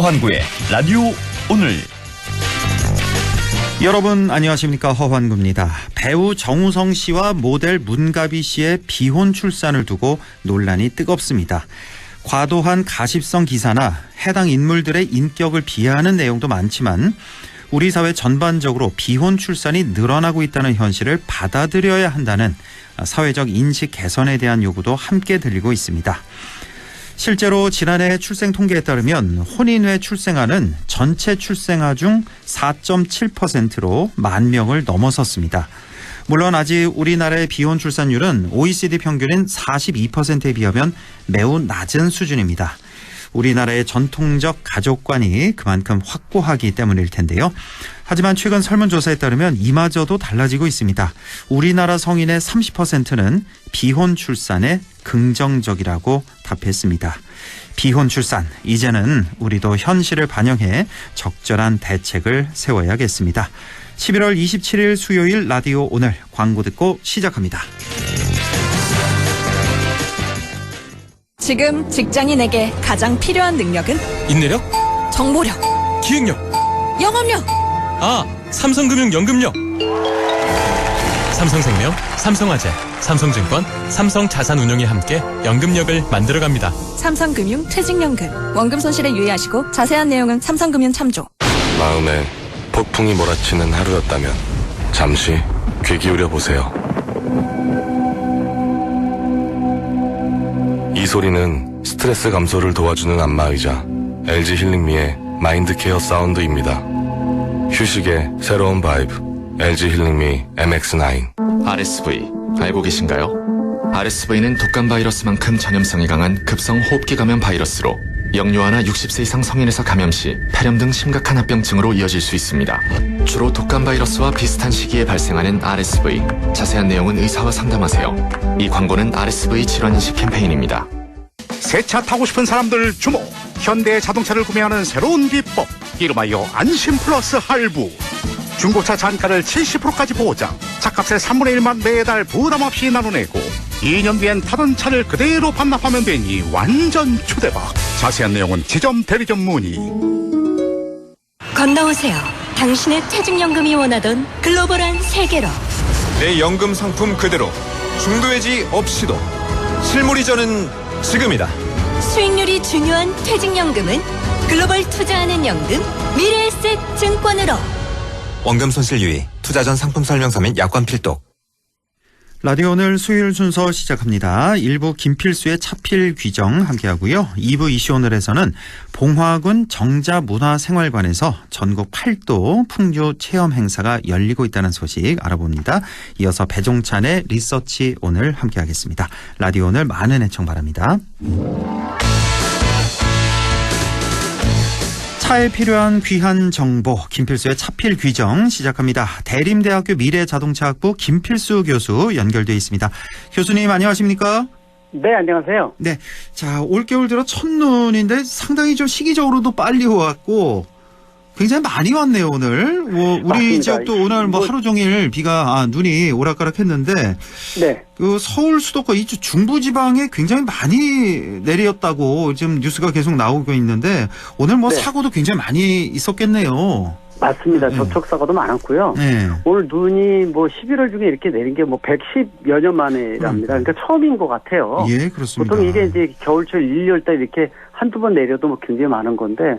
허환구의 라디오 오늘. 여러분 안녕하십니까, 허환구입니다. 배우 정우성 씨와 모델 문가비 씨의 비혼 출산을 두고 논란이 뜨겁습니다. 과도한 가십성 기사나 해당 인물들의 인격을 비하하는 내용도 많지만 우리 사회 전반적으로 비혼 출산이 늘어나고 있다는 현실을 받아들여야 한다는 사회적 인식 개선에 대한 요구도 함께 들리고 있습니다. 실제로 지난해 출생 통계에 따르면 혼인후에 출생아는 전체 출생아 중 4.7%로 10,000명을 넘어섰습니다. 물론 아직 우리나라의 비혼 출산율은 OECD 평균인 42%에 비하면 매우 낮은 수준입니다. 우리나라의 전통적 가족관이 그만큼 확고하기 때문일 텐데요. 하지만 최근 설문조사에 따르면 이마저도 달라지고 있습니다. 우리나라 성인의 30%는 비혼 출산에 긍정적이라고 답했습니다. 비혼 출산, 이제는 우리도 현실을 반영해 적절한 대책을 세워야겠습니다. 11월 27일 수요일 라디오 오늘, 광고 듣고 시작합니다. 지금 직장인에게 가장 필요한 능력은? 인내력? 정보력, 기획력, 영업력. 삼성금융 연금력. 삼성생명, 삼성화재, 삼성증권, 삼성자산운용이 함께 연금력을 만들어갑니다. 삼성금융 퇴직연금. 원금 손실에 유의하시고 자세한 내용은 삼성금융 참조. 마음에 폭풍이 몰아치는 하루였다면 잠시 귀 기울여 보세요. 이 소리는 스트레스 감소를 도와주는 안마의자 LG 힐링미의 마인드케어 사운드입니다. 휴식의 새로운 바이브 LG 힐링미 MX9. RSV 알고 계신가요? RSV는 독감 바이러스만큼 전염성이 강한 급성 호흡기 감염 바이러스로 영유아나 60세 이상 성인에서 감염 시 폐렴 등 심각한 합병증으로 이어질 수 있습니다. 주로 독감 바이러스와 비슷한 시기에 발생하는 RSV. 자세한 내용은 의사와 상담하세요. 이 광고는 RSV 질환인식 캠페인입니다. 새 차 타고 싶은 사람들 주목! 현대 자동차를 구매하는 새로운 비법, 이름하여 안심 플러스 할부. 중고차 잔가를 70%까지 보장, 차값의 3분의 1만 매달 부담 없이 나눠내고 2년 뒤엔 타던 차를 그대로 반납하면 되니 완전 초대박. 자세한 내용은 지점 대리점 문의. 건너오세요. 당신의 퇴직연금이 원하던 글로벌한 세계로. 내 연금 상품 그대로, 중도해지 없이도. 실물이전은 지금이다. 수익률이 중요한 퇴직연금은 글로벌 투자하는 연금 미래에셋 증권으로. 원금 손실 유의, 투자 전 상품 설명서 및 약관 필독. 라디오 오늘 수요일 순서 시작합니다. 1부 김필수의 차필 귀정 함께하고요. 2부 이슈 오늘에서는 봉화군 정자문화생활관에서 전국 8도 풍류 체험 행사가 열리고 있다는 소식 알아봅니다. 이어서 배종찬의 리서치 오늘 함께하겠습니다. 라디오 오늘 많은 애청 바랍니다. 차에 필요한 귀한 정보, 김필수의 차필 귀정 시작합니다. 대림대학교 미래자동차학부 김필수 교수 연결돼 있습니다. 교수님 안녕하십니까? 네, 안녕하세요. 네, 자, 올겨울 들어 첫눈인데 상당히 좀 시기적으로도 빨리 왔고 굉장히 많이 왔네요 오늘. 우리 맞습니다. 지역도 오늘 하루 종일 눈이 오락가락했는데, 네. 그 서울 수도권 이쪽 중부지방에 굉장히 많이 내렸다고 지금 뉴스가 계속 나오고 있는데 오늘 네. 사고도 굉장히 많이 있었겠네요. 맞습니다. 네. 접촉사고도 많았고요. 네. 오늘 눈이 11월 중에 이렇게 내린 게 110여 년 만이랍니다. 그러니까 처음인 것 같아요. 예, 그렇습니다. 보통 이게 이제 겨울철 1, 2월 달 이렇게 한두 번 내려도 굉장히 많은 건데,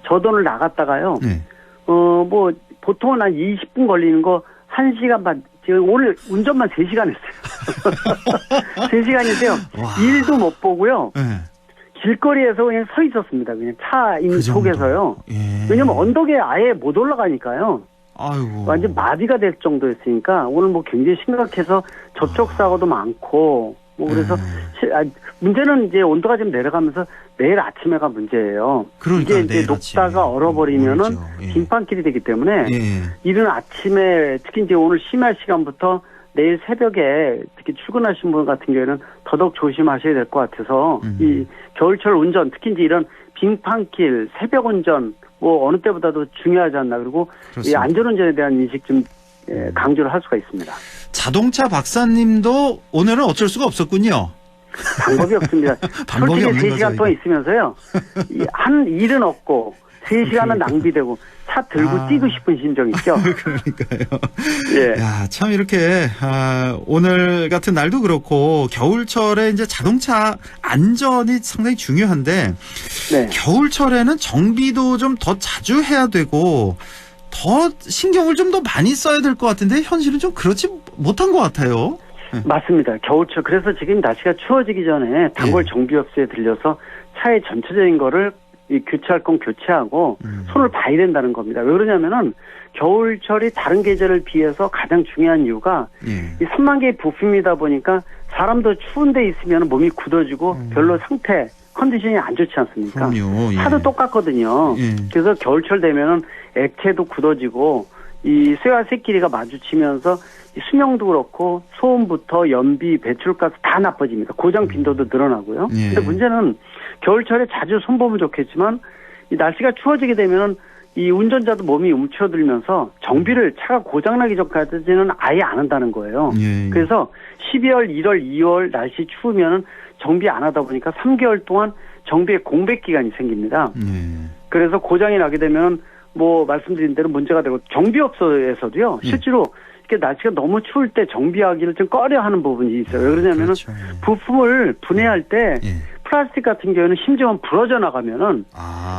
저도 오늘 나갔다가요. 네. 보통은 한 20분 걸리는 거 1시간 반, 지금 오늘 운전만 3시간 했어요. 3시간인데요. 일도 못 보고요. 네. 길거리에서 그냥 서 있었습니다. 그냥 차인 그 속에서요. 예. 왜냐면 언덕에 아예 못 올라가니까요. 아이고. 완전 마비가 될 정도였으니까 오늘 굉장히 심각해서 접촉사고도 많고 그래서 문제는 이제 온도가 좀 내려가면서 내일 아침에가 문제예요. 그러니까 이게 이제 녹다가 얼어버리면은 빙판길이 되기 때문에 이른 아침에 특히 이제 오늘 심야 시간부터 내일 새벽에 특히 출근하신 분 같은 경우에는 더더욱 조심하셔야 될 것 같아서 이 겨울철 운전 특히 이제 이런 빙판길 새벽 운전 어느 때보다도 중요하지 않나. 그리고 이 안전운전에 대한 인식 좀 강조를 할 수가 있습니다. 자동차 박사님도 오늘은 어쩔 수가 없었군요. 방법이 없습니다. 방법이 솔직히 없는 3시간 동안 있으면서요. 한 일은 없고 3시간은 낭비되고 차 들고 뛰고 싶은 심정 있죠. 그러니까요. 예. 야, 참 이렇게 오늘 같은 날도 그렇고 겨울철에 이제 자동차 안전이 상당히 중요한데 네. 겨울철에는 정비도 좀 더 자주 해야 되고 더 신경을 좀 더 많이 써야 될 것 같은데 현실은 좀 그렇지 못한 것 같아요. 맞습니다. 겨울철. 그래서 지금 날씨가 추워지기 전에 단골 정비업소에 들려서 차의 전체적인 거를 교체할 건 교체하고 손을 봐야 된다는 겁니다. 왜 그러냐면은 겨울철이 다른 계절을 비해서 가장 중요한 이유가 이 3만 개의 부품이다 보니까 사람도 추운 데 있으면 몸이 굳어지고 별로 상태 컨디션이 안 좋지 않습니까? 그럼요. 예. 차도 똑같거든요. 예. 그래서 겨울철 되면은 액체도 굳어지고 이 쇠와 쇠끼리가 마주치면서 이 수명도 그렇고 소음부터 연비, 배출가스 다 나빠집니다. 고장 빈도도 늘어나고요. 예. 근데 문제는 겨울철에 자주 손보면 좋겠지만 이 날씨가 추워지게 되면은 이 운전자도 몸이 움츠러들면서 정비를 차가 고장나기 전까지는 아예 안 한다는 거예요. 예. 그래서 12월, 1월, 2월 날씨 추우면은 정비 안 하다 보니까 3개월 동안 정비의 공백 기간이 생깁니다. 그래서 고장이 나게 되면 뭐 말씀드린 대로 문제가 되고 정비업소에서도요. 실제로 이렇게 날씨가 너무 추울 때 정비하기를 좀 꺼려하는 부분이 있어요. 왜 그러냐면은 그렇죠. 부품을 분해할 때 플라스틱 같은 경우에는 심지어 부러져 나가면은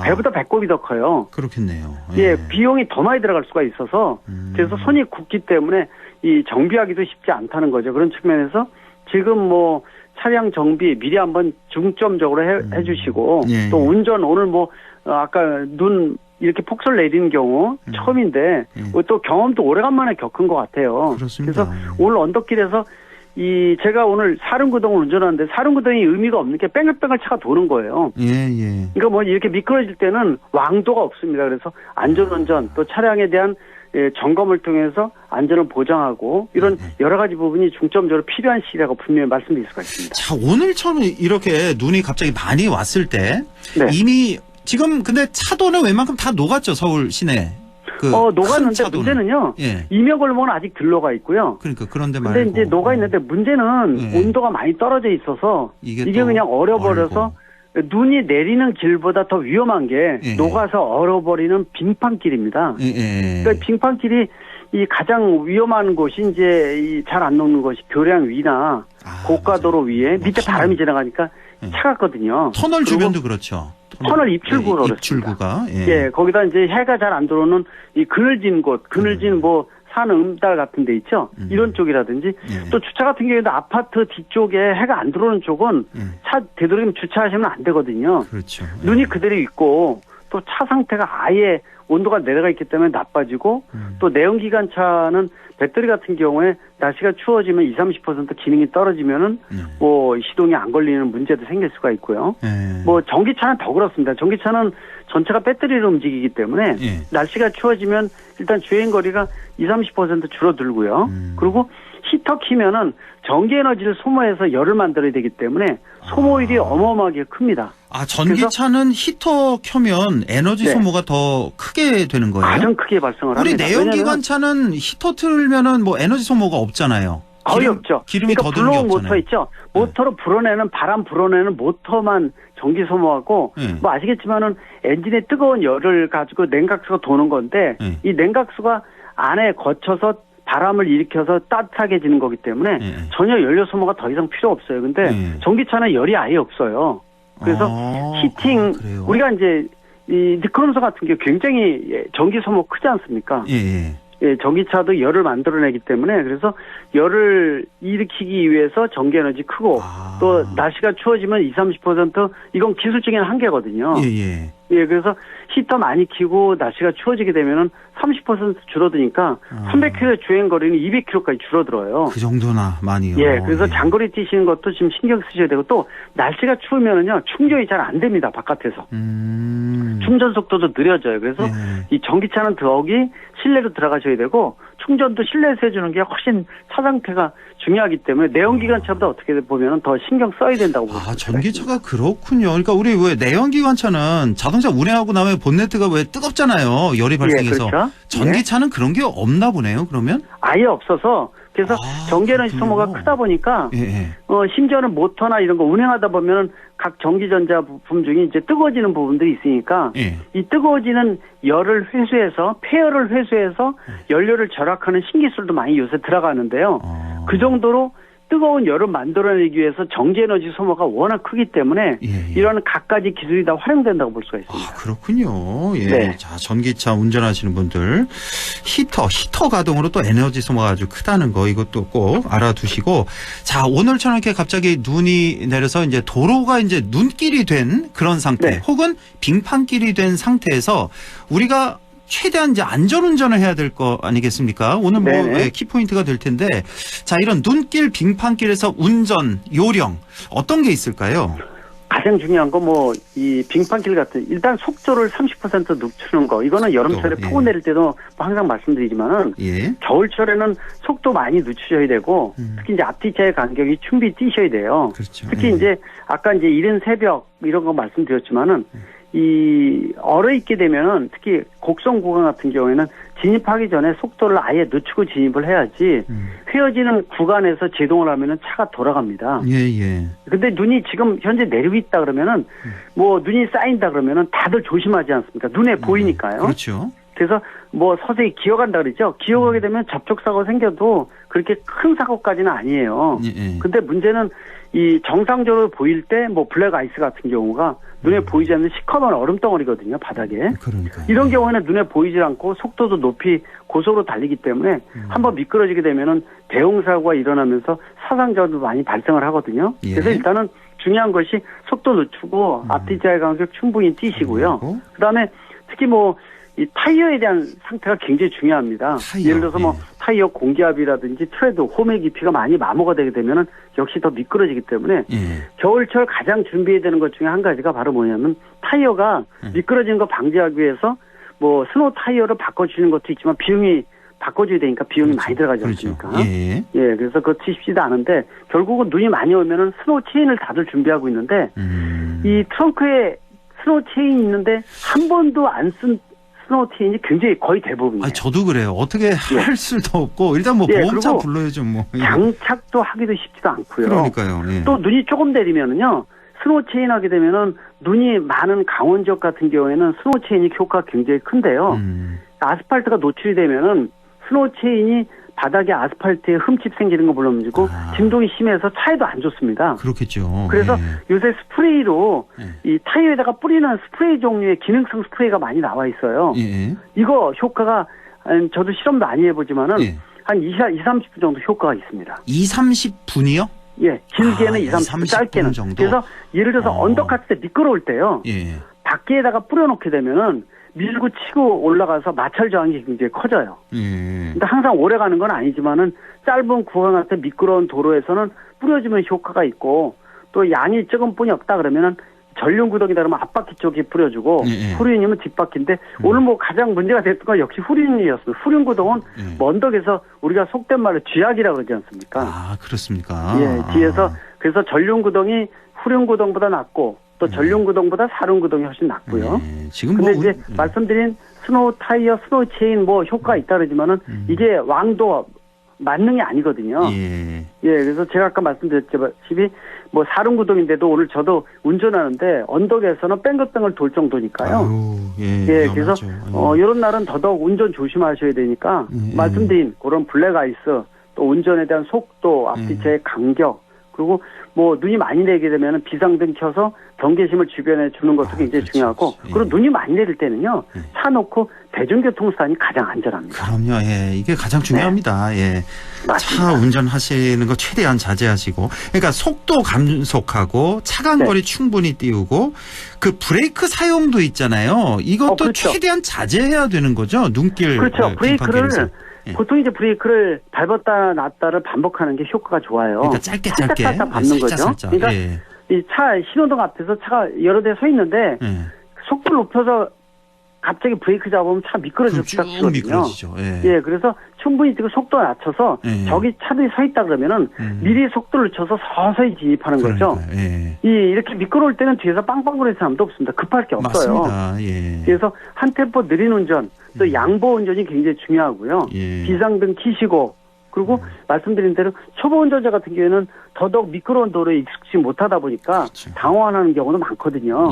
배보다 배꼽이 더 커요. 그렇겠네요. 예, 비용이 더 많이 들어갈 수가 있어서 그래서 손이 굳기 때문에 이 정비하기도 쉽지 않다는 거죠. 그런 측면에서 지금 뭐 차량 정비 미리 한번 중점적으로 해주시고 또 운전 오늘 뭐 아까 눈 이렇게 폭설 내리는 경우 처음인데 또 경험도 오래간만에 겪은 것 같아요. 그렇습니다. 그래서 오늘 언덕길에서 제가 오늘 사륜구동을 운전하는데 사륜구동이 의미가 없는 게 뺑글뺑글 차가 도는 거예요. 그러니까 뭐 이렇게 미끄러질 때는 왕도가 없습니다. 그래서 안전운전 또 차량에 대한 점검을 통해서 안전을 보장하고 이런 여러 가지 부분이 중점적으로 필요한 시기라고 분명히 말씀드릴 수가 있습니다. 자, 오늘처럼 이렇게 눈이 갑자기 많이 왔을 때 이미 지금 근데 차도는 웬만큼 다 녹았죠, 서울 시내. 녹았는데 문제는요. 이명골목은 아직 덜 녹아 있고요. 그러니까 그런데 말고. 근데 이제 녹아 있는데 문제는 온도가 많이 떨어져 있어서 이게 그냥 얼어버려서 눈이 내리는 길보다 더 위험한 게 녹아서 얼어버리는 빙판길입니다. 그러니까 빙판길이 이 가장 위험한 곳이 이제 잘 안 녹는 것이 교량 위나 고가도로 위에 밑에 바람이 지나가니까 차갑거든요. 터널 주변도 그렇죠. 터널 입출구로 입출구가 거기다 이제 해가 잘 안 들어오는 이 그늘진 곳, 그늘진 뭐 산 음달 같은 데 있죠. 이런 쪽이라든지 또 주차 같은 경우에도 아파트 뒤쪽에 해가 안 들어오는 쪽은 차 되도록이면 주차하시면 안 되거든요. 그렇죠. 눈이 그대로 있고 또 차 상태가 아예 온도가 내려가 있기 때문에 나빠지고 또 내연기관차는 배터리 같은 경우에 날씨가 추워지면 20-30% 기능이 떨어지면은 뭐 시동이 안 걸리는 문제도 생길 수가 있고요. 뭐 전기차는 더 그렇습니다. 전기차는 전체가 배터리로 움직이기 때문에 날씨가 추워지면 일단 주행거리가 20-30% 줄어들고요. 그리고 히터 키면은 전기 에너지를 소모해서 열을 만들어야 되기 때문에 소모율이 어마어마하게 큽니다. 전기차는 히터 켜면 에너지 소모가 더 크게 되는 거예요? 가장 크게 발생을 합니다. 우리 내연기관차는 히터 틀면은 뭐 에너지 소모가 없잖아요. 거의 없죠. 기름이 더 드는 게 없잖아요. 모터 있죠. 모터로 불어내는 바람 불어내는 모터만 전기 소모하고 뭐 아시겠지만은 엔진의 뜨거운 열을 가지고 냉각수가 도는 건데 이 냉각수가 안에 거쳐서 바람을 일으켜서 따뜻하게 지는 거기 때문에 전혀 연료 소모가 더 이상 필요 없어요. 근데 전기차는 열이 아예 없어요. 그래서 히팅 우리가 이제 이 니크롬소 같은 게 굉장히 전기 소모 크지 않습니까? 전기차도 열을 만들어내기 때문에 그래서 열을 일으키기 위해서 전기 에너지 크고 또 날씨가 추워지면 20-30% 이건 기술적인 한계거든요. 그래서 히터 많이 켜고 날씨가 추워지게 되면은 30% 줄어드니까 300km 주행 거리는 200km까지 줄어들어요. 그 정도나 많이요. 그래서 장거리 뛰시는 것도 지금 신경 쓰셔야 되고 또 날씨가 추우면은요 충전이 잘 안 됩니다 바깥에서. 충전 속도도 느려져요. 그래서 이 전기차는 더욱이 실내로 들어가셔야 되고 충전도 실내에서 해주는 게 훨씬 차 상태가 중요하기 때문에 내연기관차보다 어떻게 보면 더 신경 써야 된다고 봅니다. 전기차가 그렇군요. 그러니까 우리 왜 내연기관차는 자동차 운행하고 나면 본네트가 왜 뜨겁잖아요. 열이 발생해서. 그렇죠. 전기차는 그런 게 없나 보네요. 그러면? 아예 없어서 그래서 전기에너지 소모가 크다 보니까 심지어는 모터나 이런 거 운행하다 보면은 각 전기전자 부품 중에 이제 뜨거워지는 부분들이 있으니까 이 뜨거워지는 열을 회수해서 폐열을 회수해서 연료를 절약하는 신기술도 많이 요새 들어가는데요. 그 정도로 뜨거운 열을 만들어내기 위해서 전기에너지 소모가 워낙 크기 때문에 이런 갖가지 기술이 다 활용된다고 볼 수가 있습니다. 그렇군요. 예. 네. 자, 전기차 운전하시는 분들 히터 가동으로 또 에너지 소모가 아주 크다는 거 이것도 꼭 알아두시고 자, 오늘처럼 이렇게 갑자기 눈이 내려서 이제 도로가 이제 눈길이 된 그런 상태 혹은 빙판길이 된 상태에서 우리가 최대한 이제 안전운전을 해야 될 거 아니겠습니까? 오늘 뭐 키포인트가 될 텐데 자, 이런 눈길 빙판길에서 운전 요령 어떤 게 있을까요? 가장 중요한 거 뭐 이 빙판길 같은 일단 속도를 30% 늦추는 거 이거는 여름철에 폭우 내릴 때도 뭐 항상 말씀드리지만은 겨울철에는 속도 많이 늦추셔야 되고 특히 이제 앞뒤차의 간격이 충분히 뛰셔야 돼요. 그렇죠. 특히 이제 아까 이제 이른 새벽 이런 거 말씀드렸지만은 이 얼어있게 되면은 특히 곡선 구간 같은 경우에는 진입하기 전에 속도를 아예 늦추고 진입을 해야지 휘어지는 구간에서 제동을 하면은 차가 돌아갑니다. 근데 눈이 지금 현재 내리고 있다 그러면은 뭐 눈이 쌓인다 그러면은 다들 조심하지 않습니까? 눈에 보이니까요. 그렇죠. 그래서 뭐 서서히 기어간다 그러죠. 기어가게 되면 접촉사고 생겨도 그렇게 큰 사고까지는 아니에요. 근데 문제는 이 정상적으로 보일 때 뭐 블랙 아이스 같은 경우가 눈에 보이지 않는 시커먼 얼음덩어리거든요, 바닥에. 이런 경우에는 눈에 보이지 않고 속도도 높이 고속으로 달리기 때문에 한번 미끄러지게 되면은 대형사고가 일어나면서 사상자도 많이 발생을 하거든요. 그래서 일단은 중요한 것이 속도 늦추고 앞뒤자의 간격 충분히 뛰시고요. 그다음에 특히 뭐 이 타이어에 대한 상태가 굉장히 중요합니다. 예를 들어서 뭐 타이어 공기압이라든지 트레드, 홈의 깊이가 많이 마모가 되게 되면은 역시 더 미끄러지기 때문에 겨울철 가장 준비해야 되는 것 중에 한 가지가 바로 뭐냐면 타이어가 미끄러지는 거 방지하기 위해서 뭐 스노우 타이어를 바꿔주는 것도 있지만 비용이 바꿔줘야 되니까 비용이 많이 들어가지 않습니까? 그래서 그거 치십시도 않은데 결국은 눈이 많이 오면은 스노우 체인을 다들 준비하고 있는데 이 트렁크에 스노우 체인이 있는데 한 번도 안 쓴 스노우 체인이 굉장히 거의 대부분이에요. 저도 그래요. 어떻게 할 수도 없고 일단 뭐 보험차 불러야죠 뭐. 장착도 하기도 쉽지도 않고요. 그러니까요. 또 눈이 조금 내리면은요. 스노우 체인 하게 되면은 눈이 많은 강원 지역 같은 경우에는 스노우 체인이 효과가 굉장히 큰데요. 아스팔트가 노출이 되면은 스노우 체인이 바닥에 아스팔트에 흠집 생기는 거 물론이고 진동이 심해서 차에도 안 좋습니다. 그렇겠죠. 그래서 요새 스프레이로 이 타이어에다가 뿌리는 스프레이 종류의 기능성 스프레이가 많이 나와 있어요. 이거 효과가 저도 실험도 많이 해보지만은 한 20-30분 정도 효과가 있습니다. 20-30분이요? 길게는 20-30분, 짧게는. 정도? 그래서 예를 들어서 언덕 때 미끄러울 때요. 밖에다가 뿌려놓게 되면은 밀고 치고 올라가서 마찰 저항이 굉장히 커져요. 근데 항상 오래 가는 건 아니지만은 짧은 구간 같은 미끄러운 도로에서는 뿌려주면 효과가 있고 또 양이 조금 뿐이 없다 그러면은 전륜구동이다 그러면 앞바퀴 쪽에 뿌려주고 후륜이면 뒷바퀴인데 오늘 뭐 가장 문제가 됐던 건 역시 후륜이었어요. 후륜구동은 언덕에서 우리가 속된 말로 쥐약이라고 그러지 않습니까? 그렇습니까? 뒤에서 그래서 전륜구동이 후륜구동보다 낫고 또 전륜구동보다 사륜구동이 훨씬 낫고요. 지금 근데 이제 말씀드린 스노우 타이어, 스노우 체인 뭐 효과가 있다 그러지만은 이게 왕도 만능이 아니거든요. 그래서 제가 아까 말씀드렸다시피 뭐 사륜구동인데도 오늘 저도 운전하는데 언덕에서는 뺑글뺑글 돌 정도니까요. 그래서 이런 날은 더더욱 운전 조심하셔야 되니까 말씀드린 그런 블랙 아이스 또 운전에 대한 속도, 앞뒤차의 간격 그리고 뭐 눈이 많이 내리게 되면 비상등 켜서 경계심을 주변에 주는 것도 굉장히 중요하고 그리고 눈이 많이 내릴 때는요 차 놓고 대중교통수단이 가장 안전합니다. 그럼요. 이게 가장 중요합니다. 차 운전하시는 거 최대한 자제하시고 그러니까 속도 감속하고 차간거리 충분히 띄우고 그 브레이크 사용도 있잖아요. 이것도 최대한 자제해야 되는 거죠. 눈길 브레이크를 보통 이제 브레이크를 밟았다 놨다를 반복하는 게 효과가 좋아요. 그러니까 짧게 살짝 밟는 거죠. 그러니까 이 차 신호등 앞에서 차가 여러 대 서 있는데 속도를 높여서 갑자기 브레이크 잡으면 차 미끄러질 수 있거든요. 그래서 충분히 지금 속도 낮춰서 저기 차들이 서 있다 그러면은 미리 속도를 늦춰서 서서히 진입하는 거죠. 이렇게 미끄러울 때는 뒤에서 빵빵 거리는 사람도 없습니다. 급할 게 없어요. 맞습니다. 그래서 한 템포 느린 운전 또 양보 운전이 굉장히 중요하고요. 비상등 켜시고 그리고 말씀드린 대로 초보 운전자 같은 경우에는 더더욱 미끄러운 도로에 익숙지 못하다 보니까 그렇죠. 당황하는 경우도 많거든요.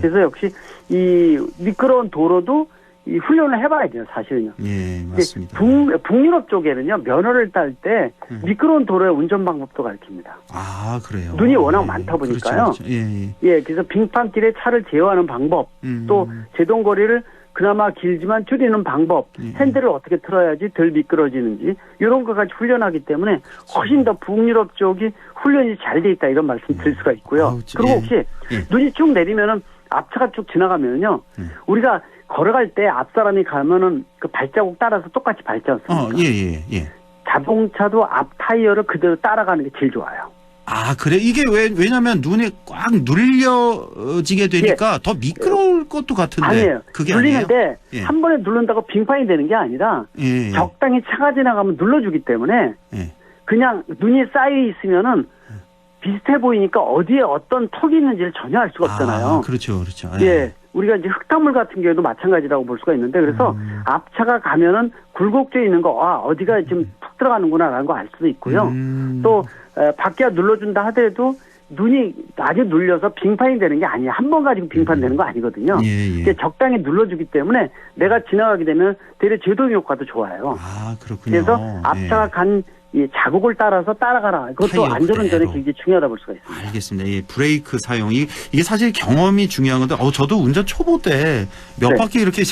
그래서 역시 이 미끄러운 도로도 이 훈련을 해봐야 돼요, 사실은요. 예, 맞습니다. 북유럽 쪽에는요, 면허를 딸 때 미끄러운 도로의 운전 방법도 가르칩니다. 아, 그래요? 눈이 워낙 많다 보니까요. 그렇죠. 예. 그래서 빙판길에 차를 제어하는 방법, 또 제동거리를 그나마 길지만 줄이는 방법, 핸들을 어떻게 틀어야지 덜 미끄러지는지 이런 것까지 훈련하기 때문에 훨씬 더 북유럽 쪽이 훈련이 잘 돼 있다 이런 말씀 드릴 수가 있고요. 그리고 혹시 눈이 쭉 내리면은 앞차가 쭉 지나가면요, 우리가 걸어갈 때 앞 사람이 가면은 그 발자국 따라서 똑같이 밟지 않습니까? 예. 자동차도 앞 타이어를 그대로 따라가는 게 제일 좋아요. 아, 그래? 이게 왜냐면 눈에 꽉 눌려지게 되니까 더 미끄러울 것도 같은데. 아니에요. 그게 눌리는데 한 번에 누른다고 빙판이 되는 게 아니라 적당히 차가 지나가면 눌러주기 때문에 그냥 눈이 쌓여 있으면은 비슷해 보이니까 어디에 어떤 턱이 있는지를 전혀 알 수가 없잖아요. 아, 그렇죠. 우리가 이제 흙탕물 같은 경우도 마찬가지라고 볼 수가 있는데, 그래서 앞차가 가면은 굴곡져 있는 거, 어디가 지금 푹 들어가는구나라는 거 알 수도 있고요. 또 바퀴가 눌러준다 하더라도 눈이 아주 눌려서 빙판이 되는 게 아니에요. 한 번 가지고 빙판 되는 거 아니거든요. 적당히 눌러주기 때문에 내가 지나가게 되면 대려 제동 효과도 좋아요. 아, 그렇군요. 그래서 앞차가 간 이 자국을 따라서 따라가라. 그것도 안전운전에 굉장히 중요하다 볼 수가 있습니다. 알겠습니다. 브레이크 사용이 이게 사실 경험이 중요한 건데, 저도 운전 초보 때 몇 바퀴 이렇게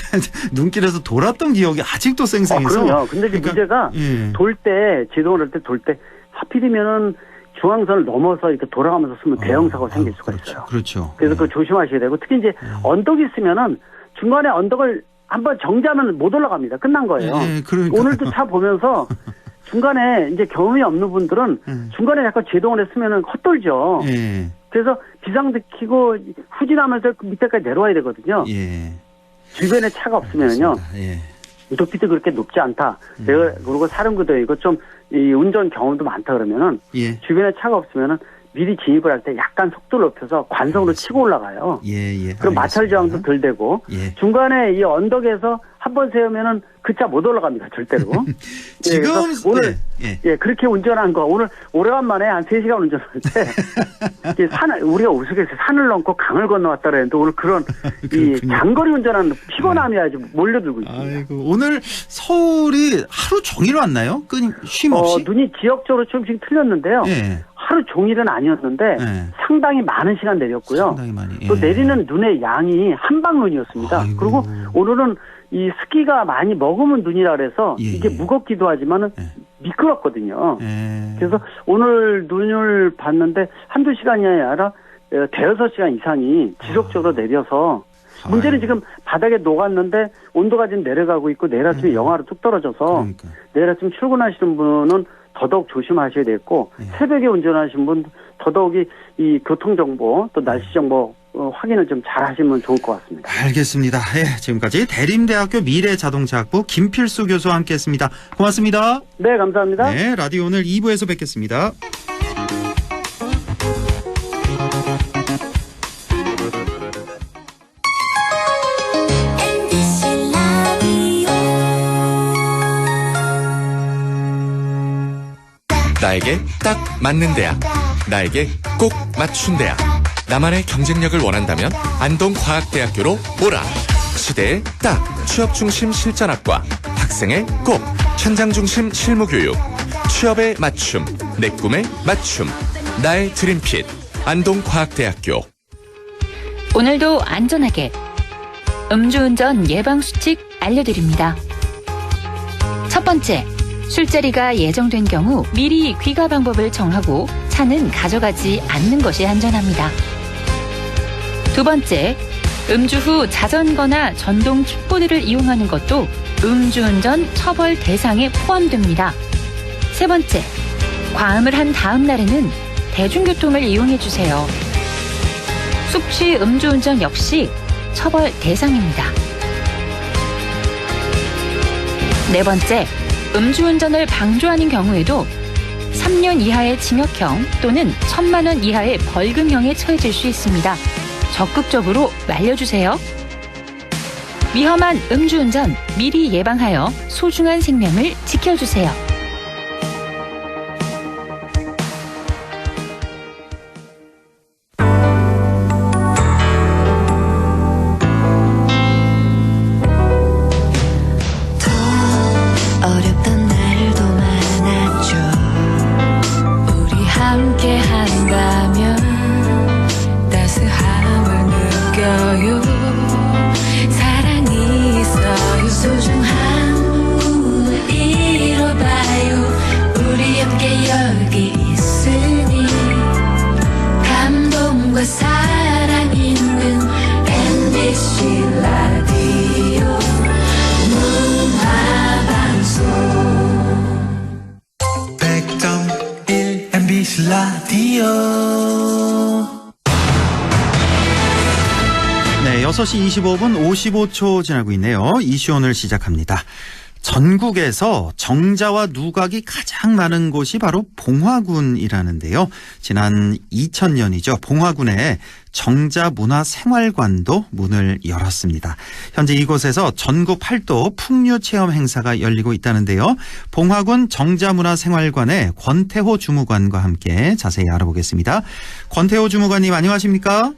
눈길에서 돌았던 기억이 아직도 생생해서. 그럼요. 근데 문제가 돌 때, 제동을 할 때 돌 때 하필이면은 중앙선을 넘어서 이렇게 돌아가면서 쓰면 대형 사고가 생길 수가 있어요. 그렇죠. 그래서 그거 조심하셔야 되고, 특히 이제 언덕이 있으면은 중간에 언덕을 한번 정지하면 못 올라갑니다. 끝난 거예요. 오늘도 차 보면서 중간에 이제 경험이 없는 분들은 중간에 약간 제동을 했으면은 헛돌죠. 그래서 비상등 켜고 후진하면서 밑에까지 내려와야 되거든요. 주변에 차가 없으면은요. 높이도 그렇게 높지 않다. 그리고 사륜구도 이거 좀 이 운전 경험도 많다 그러면은 주변에 차가 없으면은 미리 진입을 할 때 약간 속도를 높여서 관성으로 치고 올라가요. 그럼 마찰 저항도 덜 되고 중간에 이 언덕에서 한 번 세우면은 그 차 못 올라갑니다. 절대로. 지금 오늘 그렇게 운전한 거 오늘 오래간만에 한 3시간 운전할 때 산을 우리가 우스갯소리 산을 넘고 강을 건너왔다 그랬는데 오늘 그런 이 장거리 운전하는 피곤함이 아주 몰려들고 있습니다. 아이고, 오늘 서울이 하루 종일 왔나요? 쉼 없이? 눈이 지역적으로 조금씩 틀렸는데요. 하루 종일은 아니었는데 상당히 많은 시간 내렸고요. 상당히 많이. 또 내리는 눈의 양이 한방눈이었습니다. 그리고 오늘은 이 습기가 많이 머금은 눈이라 그래서 이게 무겁기도 하지만은 미끄럽거든요. 그래서 오늘 눈을 봤는데 한두 시간이 아니라 대여섯 시간 이상이 지속적으로 내려서 문제는 지금 바닥에 녹았는데 온도가 지금 내려가고 있고 내일 아침에 영하로 뚝 떨어져서 내일 아침 출근하시는 분은 더더욱 조심하셔야 되겠고 새벽에 운전하시는 분 더더욱이 이 교통정보 또 날씨 정보 확인을 좀 잘 하시면 좋을 것 같습니다. 알겠습니다. 지금까지 대림대학교 미래자동차학부 김필수 교수와 함께했습니다. 고맙습니다. 네, 감사합니다. 네, 라디오 오늘 2부에서 뵙겠습니다. 나에게 딱 맞는 대학, 나에게 꼭 맞춘 대학. 나만의 경쟁력을 원한다면 안동과학대학교로 오라. 시대에 딱 취업 중심 실전학과, 학생의 꼭 현장 중심 실무교육, 취업에 맞춤, 내 꿈에 맞춤, 나의 드림핏 안동과학대학교. 오늘도 안전하게 음주운전 예방수칙 알려드립니다. 첫 번째, 술자리가 예정된 경우 미리 귀가 방법을 정하고 차는 가져가지 않는 것이 안전합니다. 두 번째, 음주 후 자전거나 전동 킥보드를 이용하는 것도 음주운전 처벌 대상에 포함됩니다. 세 번째, 과음을 한 다음 날에는 대중교통을 이용해 주세요. 숙취 음주운전 역시 처벌 대상입니다. 네 번째, 음주운전을 방조하는 경우에도 3년 이하의 징역형 또는 1,000만 원 이하의 벌금형에 처해질 수 있습니다. 적극적으로 말려주세요. 위험한 음주운전 미리 예방하여 소중한 생명을 지켜주세요. 라디오. 네, 6시 25분 55초 지나고 있네요. 이슈 오늘 시작합니다. 전국에서 정자와 누각이 가장 많은 곳이 바로 봉화군이라는데요. 지난 2000년이죠. 봉화군에 정자문화생활관도 문을 열었습니다. 현재 이곳에서 전국 8도 풍류체험 행사가 열리고 있다는데요. 봉화군 정자문화생활관의 권태호 주무관과 함께 자세히 알아보겠습니다. 권태호 주무관님 안녕하십니까?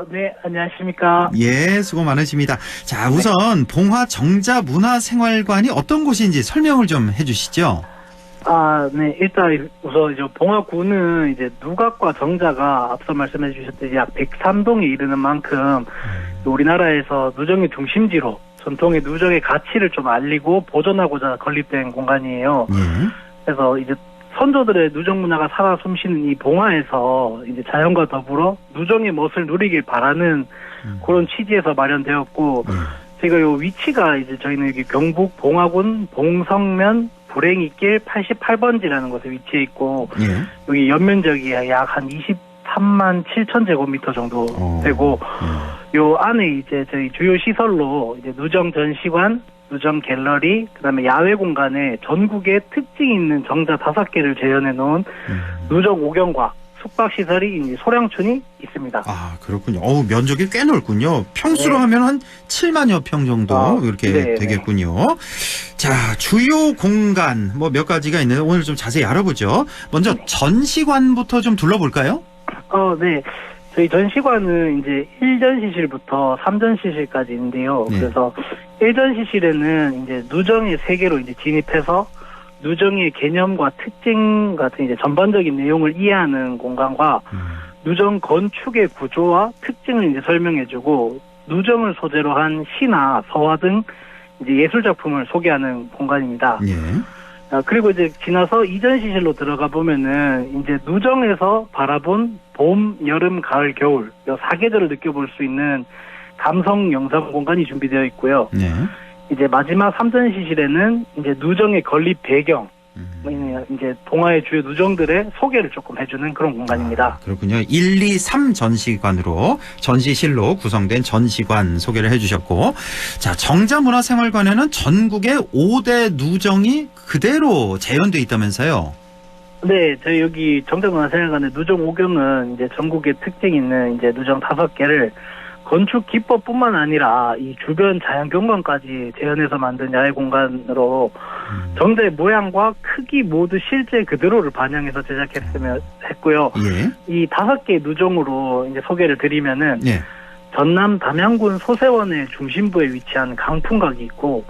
네, 안녕하십니까. 예, 수고 많으십니다. 자, 우선 봉화 정자문화생활관이 어떤 곳인지 설명을 좀 해주시죠. 네, 일단 우선 이제 봉화군은 이제 누각과 정자가 앞서 말씀해 주셨듯이 약 103동에 이르는 만큼 우리나라에서 누정의 중심지로 전통의 누정의 가치를 좀 알리고 보존하고자 건립된 공간이에요. 그래서 이제 선조들의 누정 문화가 살아 숨쉬는 이 봉화에서 이제 자연과 더불어 누정의 멋을 누리길 바라는 그런 취지에서 마련되었고, 저희가 요 위치가 이제 저희는 여기 경북 봉화군 봉성면 불행이길 88번지라는 곳에 위치해 있고, 여기 연면적이 약 한 23만 7천 제곱미터 정도 되고, 요 안에 이제 저희 주요 시설로 이제 누정 전시관, 누정 갤러리, 그다음에 야외 공간에 전국에 특징 있는 정자 5개를 재현해 놓은 누정 오경과 숙박시설이 이제 소량촌이 있습니다. 아, 그렇군요. 면적이 꽤 넓군요. 평수로 하면 한 7만여 평 정도 이렇게 되겠군요. 자, 주요 공간 뭐 몇 가지가 있는데 오늘 좀 자세히 알아보죠. 먼저 전시관부터 좀 둘러볼까요? 네. 저희 전시관은 이제 1전시실부터 3전시실까지인데요. 그래서 1전시실에는 이제 누정의 세계로 이제 진입해서 누정의 개념과 특징 같은 이제 전반적인 내용을 이해하는 공간과 누정 건축의 구조와 특징을 이제 설명해주고, 누정을 소재로 한 시나 서화 등 이제 예술 작품을 소개하는 공간입니다. 그리고 이제 지나서 2전시실로 들어가 보면은 이제 누정에서 바라본 봄, 여름, 가을, 겨울 이 4계절을 느껴볼 수 있는 감성 영상 공간이 준비되어 있고요. 이제 마지막 3전시실에는 이제 누정의 건립 배경, 이제 봉화의 주요 누정들의 소개를 조금 해주는 그런 공간입니다. 그렇군요. 1, 2, 3 전시관으로 전시실로 구성된 전시관 소개를 해주셨고, 자, 정자문화생활관에는 전국의 5대 누정이 그대로 재현돼 있다면서요? 네, 저희 여기 정자문화생활관의 누정 오경은 이제 전국에 특징 있는 이제 누정 5개를 건축 기법뿐만 아니라 이 주변 자연 경관까지 재현해서 만든 야외 공간으로 정자의 모양과 크기 모두 실제 그대로를 반영해서 제작했고요. 이 5개의 누정으로 이제 소개를 드리면은 전남 담양군 소세원의 중심부에 위치한 강풍각이 있고,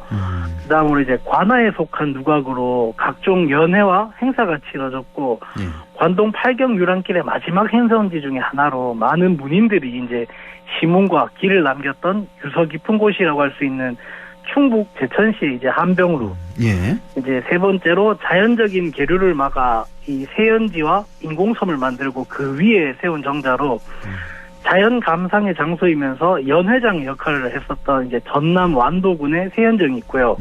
그다음으로 이제 관아에 속한 누각으로 각종 연회와 행사가 치러졌고, 관동 팔경 유랑길의 마지막 행선지 중에 하나로 많은 문인들이 이제 시문과 길을 남겼던 유서 깊은 곳이라고 할 수 있는 충북 제천시의 이제 한병루. 이제 세 번째로 자연적인 계류를 막아 이 세연지와 인공섬을 만들고 그 위에 세운 정자로 자연 감상의 장소이면서 연회장 역할을 했었던 이제 전남 완도군의 세연정이 있고요.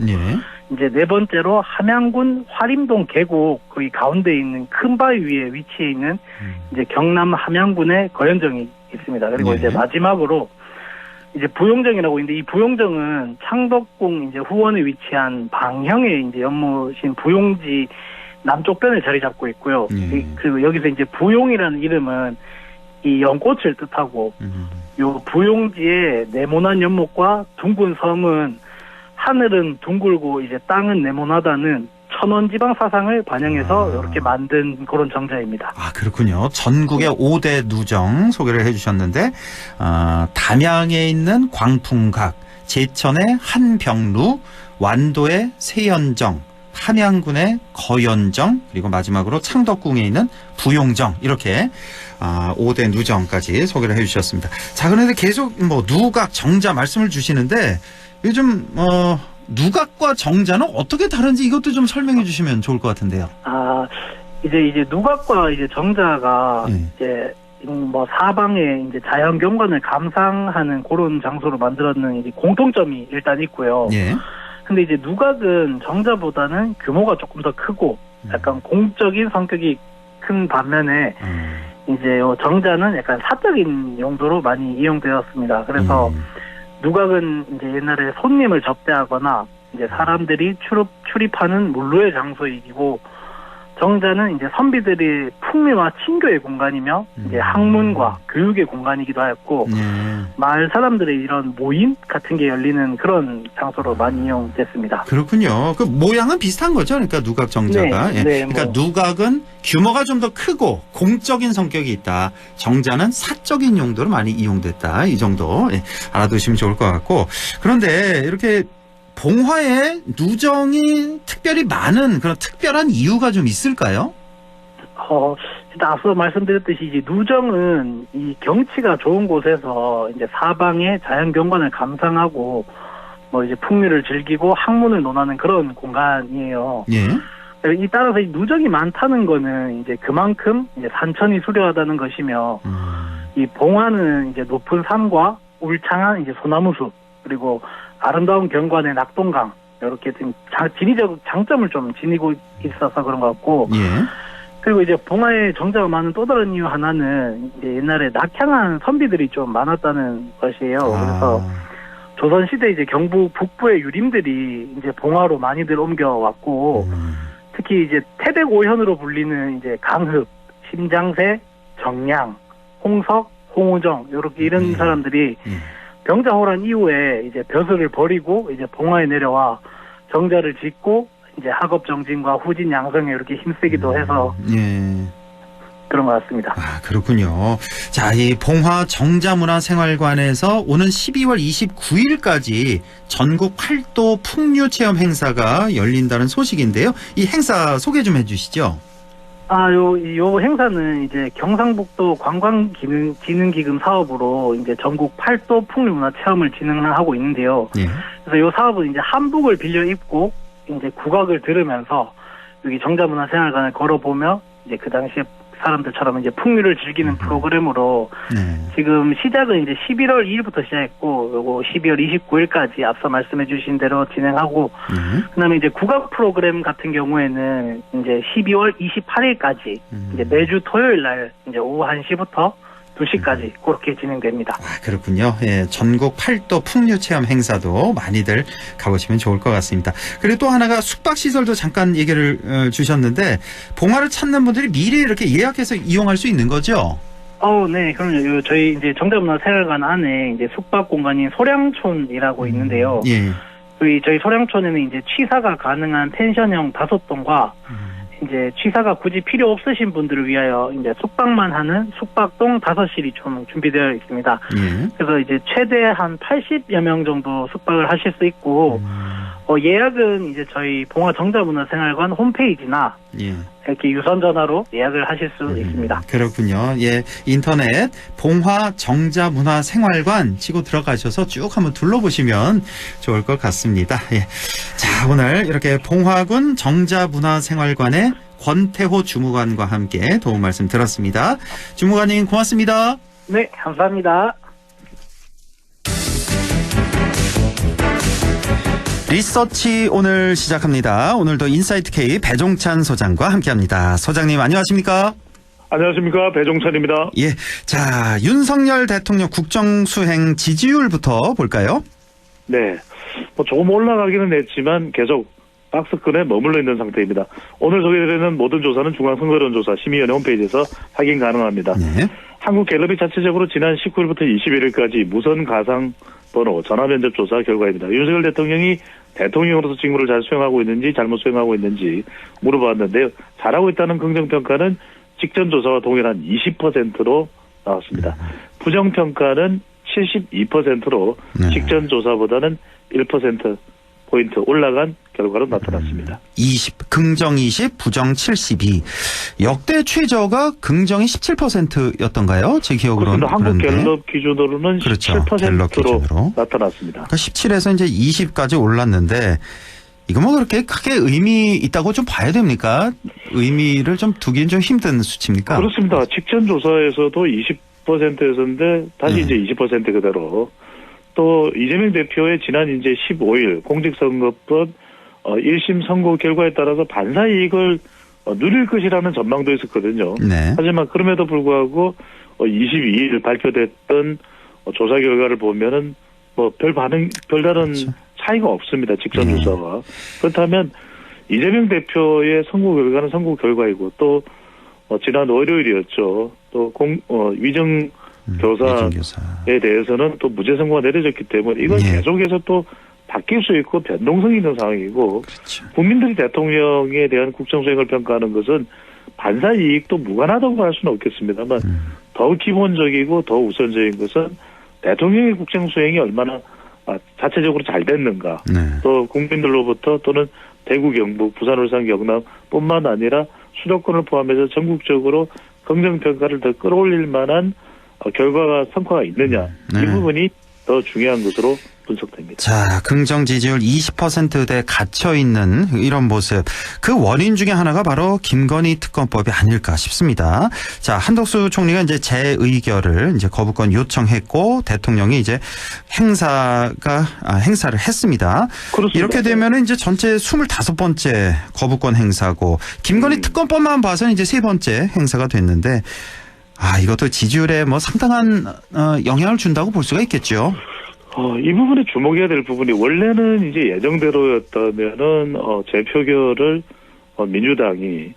이제 네 번째로 함양군 화림동 계곡 거기 가운데 있는 큰 바위 위에 위치해 있는 이제 경남 함양군의 거연정이 있습니다. 그리고 이제 마지막으로 이제 부용정이라고 있는데, 이 부용정은 창덕궁 이제 후원에 위치한 방형에 이제 연못인 부용지 남쪽 변에 자리 잡고 있고요. 그리고 여기서 이제 부용이라는 이름은 이 연꽃을 뜻하고, 요 부용지의 네모난 연못과 둥근 섬은 하늘은 둥글고 이제 땅은 네모나다는 천원지방 사상을 반영해서 이렇게 만든 그런 정자입니다. 아, 그렇군요. 전국의 5대 누정 소개를 해주셨는데, 담양에 있는 광풍각, 제천의 한병루, 완도의 세연정, 함양군의 거연정, 그리고 마지막으로 창덕궁에 있는 부용정, 이렇게 5대 누정까지 소개를 해주셨습니다. 자, 그런데 계속 뭐 누각, 정자 말씀을 주시는데, 요즘 누각과 정자는 어떻게 다른지 이것도 좀 설명해 주시면 좋을 것 같은데요. 이제 누각과 이제 정자가 이제 뭐 사방에 이제 자연 경관을 감상하는 그런 장소로 만들었는 이제 공통점이 일단 있고요. 근데 이제 누각은 정자보다는 규모가 조금 더 크고 약간 공적인 성격이 큰 반면에 이제 정자는 약간 사적인 용도로 많이 이용되었습니다. 그래서 누각은 이제 옛날에 손님을 접대하거나 이제 사람들이 출입하는 물로의 장소이고, 정자는 이제 선비들이 풍미와 친교의 공간이며 이제 학문과 교육의 공간이기도 하였고, 마을 사람들의 이런 모임 같은 게 열리는 그런 장소로 많이 이용됐습니다. 그렇군요. 그 모양은 비슷한 거죠. 그러니까 누각 정자가. 네, 예. 네, 그러니까 누각은 규모가 좀 더 크고 공적인 성격이 있다. 정자는 사적인 용도로 많이 이용됐다. 이 정도 알아두시면 좋을 것 같고, 그런데 이렇게 봉화에 누정이 특별히 많은 그런 특별한 이유가 좀 있을까요? 일단 앞서 말씀드렸듯이 이제 누정은 이 경치가 좋은 곳에서 이제 사방의 자연 경관을 감상하고 뭐 이제 풍류를 즐기고 학문을 논하는 그런 공간이에요. 예. 이 따라서 이 누정이 많다는 거는 이제 그만큼 이제 산천이 수려하다는 것이며, 이 봉화는 이제 높은 산과 울창한 이제 소나무숲, 그리고 아름다운 경관의 낙동강, 이렇게 좀 지리적 장점을 좀 지니고 있어서 그런 것 같고, 예. 그리고 이제 봉화에 정자가 많은 또 다른 이유 하나는 이제 옛날에 낙향한 선비들이 좀 많았다는 것이에요. 그래서 조선시대 이제 경북 북부의 유림들이 이제 봉화로 많이들 옮겨왔고, 특히 이제 태백오현으로 불리는 이제 강흡, 심장세, 정량, 홍석, 홍우정, 이렇게 이런 사람들이 병자호란 이후에 이제 벼슬을 버리고 이제 봉화에 내려와 정자를 짓고 이제 학업정진과 후진 양성에 이렇게 힘쓰기도 해서 그런 것 같습니다. 아, 그렇군요. 자, 이 봉화 정자문화생활관에서 오는 12월 29일까지 전국 8도 풍류체험 행사가 열린다는 소식인데요. 이 행사 소개 좀 해주시죠. 요 행사는 이제 경상북도 관광진흥기금 사업으로 이제 전국 8도 풍류문화 체험을 진행하고 있는데요. 그래서 요 사업은 이제 한복을 빌려 입고 이제 국악을 들으면서 여기 정자문화생활관을 걸어보며 이제 그 당시에 사람들처럼 이제 풍류를 즐기는 프로그램으로 지금 시작은 이제 11월 2일부터 시작했고, 요거 12월 29일까지 앞서 말씀해 주신 대로 진행하고, 그다음에 이제 국악 프로그램 같은 경우에는 이제 12월 28일까지 이제 매주 토요일 날 이제 오후 1시부터 2시까지 그렇게 진행됩니다. 그렇군요. 예, 전국 8도 풍류체험 행사도 많이들 가보시면 좋을 것 같습니다. 그리고 또 하나가 숙박시설도 잠깐 얘기를 주셨는데, 봉화를 찾는 분들이 미리 이렇게 예약해서 이용할 수 있는 거죠? 네, 그럼요. 저희 이제 정자문화생활관 안에 이제 숙박 공간인 소량촌이라고 있는데요. 저희 소량촌에는 이제 취사가 가능한 펜션형 5동과 이제 취사가 굳이 필요 없으신 분들을 위하여 이제 숙박만 하는 숙박동 5실이 좀 준비되어 있습니다. 그래서 이제 최대 한 80여 명 정도 숙박을 하실 수 있고, 예약은 이제 저희 봉화 정자문화생활관 홈페이지나 이렇게 유선 전화로 예약을 하실 수 있습니다. 그렇군요. 예, 인터넷 봉화 정자문화생활관 치고 들어가셔서 쭉 한번 둘러보시면 좋을 것 같습니다. 예. 자, 오늘 이렇게 봉화군 정자문화생활관의 권태호 주무관과 함께 도움 말씀 들었습니다. 주무관님 고맙습니다. 네, 감사합니다. 리서치 오늘 시작합니다. 오늘도 인사이트 K 배종찬 소장과 함께합니다. 소장님 안녕하십니까? 안녕하십니까, 배종찬입니다. 예, 자 윤석열 대통령 국정수행 지지율부터 볼까요? 네, 조금 올라가기는 했지만 계속 박스권에 머물러 있는 상태입니다. 오늘 소개드리는 모든 조사는 중앙선거여론조사 심의위원회 홈페이지에서 확인 가능합니다. 한국갤럽이 자체적으로 지난 19일부터 21일까지 무선 가상번호 전화면접 조사 결과입니다. 윤석열 대통령이 대통령으로서 직무를 잘 수행하고 있는지 잘못 수행하고 있는지 물어봤는데요. 잘하고 있다는 긍정평가는 직전 조사와 동일한 20%로 나왔습니다. 부정평가는 72%로 직전 조사보다는 1%포인트 올라간 결과로 나타났습니다. 20, 긍정 20, 부정 72. 역대 최저가 긍정이 17%였던가요? 제 기억으로는. 한국갤럽 기준으로는 그렇죠. 17%로 기준으로. 나타났습니다. 그러니까 17에서 이제 20까지 올랐는데, 이거 뭐 그렇게 크게 의미 있다고 좀 봐야 됩니까? 의미를 좀 두기는 좀 힘든 수치입니까? 그렇습니다. 직전 조사에서도 20%였었는데 다시 이제 20% 그대로. 또 이재명 대표의 지난 이제 15일 공직선거법 1심 선고 결과에 따라서 반사 이익을 누릴 것이라는 전망도 있었거든요. 네. 하지만 그럼에도 불구하고 22일 발표됐던 조사 결과를 보면은 별다른 그렇죠. 차이가 없습니다. 직전 조사와. 그렇다면 이재명 대표의 선거 결과는 선거 결과이고 또 지난 월요일이었죠. 또 위정 교사에 대해서는 또 무죄 선고가 내려졌기 때문에 이건 계속해서 또 바뀔 수 있고 변동성이 있는 상황이고 그렇죠. 국민들이 대통령에 대한 국정수행을 평가하는 것은 반사 이익도 무관하다고 할 수는 없겠습니다만 더 기본적이고 더 우선적인 것은 대통령의 국정수행이 얼마나 자체적으로 잘 됐는가 또 국민들로부터 또는 대구, 경북, 부산, 울산, 경남뿐만 아니라 수도권을 포함해서 전국적으로 긍정평가를 더 끌어올릴 만한 결과가 성과가 있느냐 이 부분이 더 중요한 것으로 분석됩니다. 자, 긍정 지지율 20%대 갇혀 있는 이런 모습. 그 원인 중에 하나가 바로 김건희 특검법이 아닐까 싶습니다. 자, 한덕수 총리가 이제 재의결을 이제 거부권 요청했고 대통령이 이제 행사를 했습니다. 그렇습니다. 이렇게 되면은 이제 전체 25번째 거부권 행사고 김건희 특검법만 봐서는 이제 3번째 행사가 됐는데 이것도 지지율에 상당한 영향을 준다고 볼 수가 있겠죠. 이 부분에 주목해야 될 부분이 원래는 이제 예정대로였다면은 재표결을 민주당이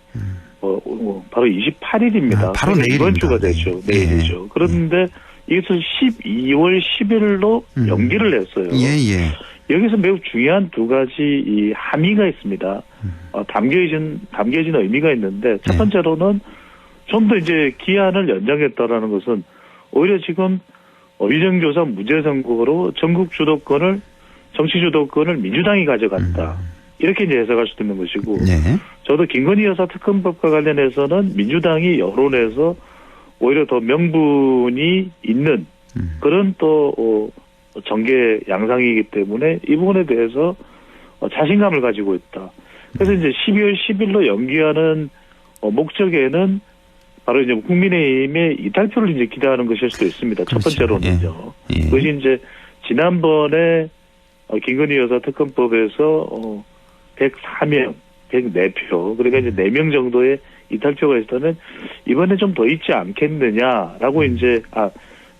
바로 28일입니다. 바로 내일입니다. 이번 주가 되죠. 내일이죠. 그런데 이것을 12월 10일로 연기를 했어요. 여기서 매우 중요한 두 가지 이 함의가 있습니다. 담겨진 의미가 있는데 첫 번째로는 좀 더 이제 기한을 연장했다라는 것은 오히려 지금 위정교사 무죄 선고로 전국 주도권을 정치 주도권을 민주당이 가져갔다. 이렇게 이제 해석할 수도 있는 것이고 저도 김건희 여사 특검법과 관련해서는 민주당이 여론에서 오히려 더 명분이 있는 그런 또 정계 양상이기 때문에 이 부분에 대해서 자신감을 가지고 있다. 그래서 이제 12월 10일로 연기하는 목적에는 바로 이제 국민의힘의 이탈표를 이제 기대하는 것일 수도 있습니다. 첫 번째로는요. 그것이 이제 지난번에 김건희 여사 특검법에서 104명, 104표, 그러니까 이제 4명 정도의 이탈표가 있다면 이번에 좀 더 있지 않겠느냐라고 이제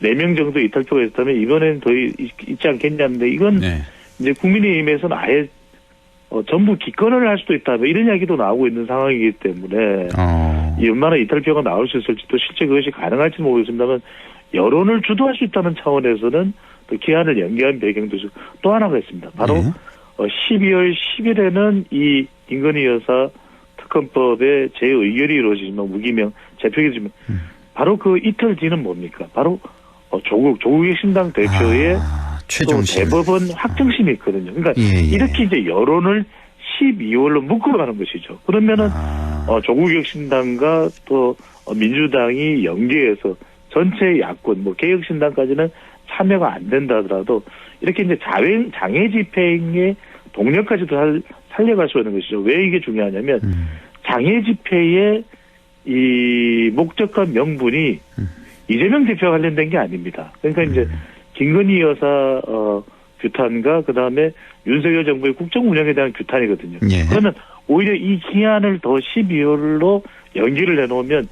4명 정도 이탈표가 있다면 이번에는 더 있지 않겠냐는데 이건 이제 국민의힘에서는 아예 전부 기권을 할 수도 있다. 이런 이야기도 나오고 있는 상황이기 때문에 얼마나 이탈표가 나올 수 있을지도 실제 그것이 가능할지 모르겠습니다만 여론을 주도할 수 있다는 차원에서는 또 기한을 연기한 배경도 또 하나가 있습니다. 바로 12월 10일에는 이 김건희 여사 특검법의 재의결이 이루어지지만 무기명 재표결이지만 바로 그 이틀 뒤는 뭡니까? 바로 조국의 신당 대표의 또 대법원 확정심이 있거든요. 그러니까 이렇게 이제 여론을 12월로 묶어가는 것이죠. 그러면은 조국혁 신당과 또 민주당이 연계해서 전체 야권 개혁신당까지는 참여가 안 된다 하더라도 이렇게 이제 장애 집회의 동력까지도 살려갈 수 있는 것이죠. 왜 이게 중요하냐면 장애 집회의 이 목적과 명분이 이재명 대표와 관련된 게 아닙니다. 그러니까 이제 김건희 여사 규탄과 그다음에 윤석열 정부의 국정 운영에 대한 규탄이거든요. 그러면 오히려 이 기한을 더 12월로 연기를 해놓으면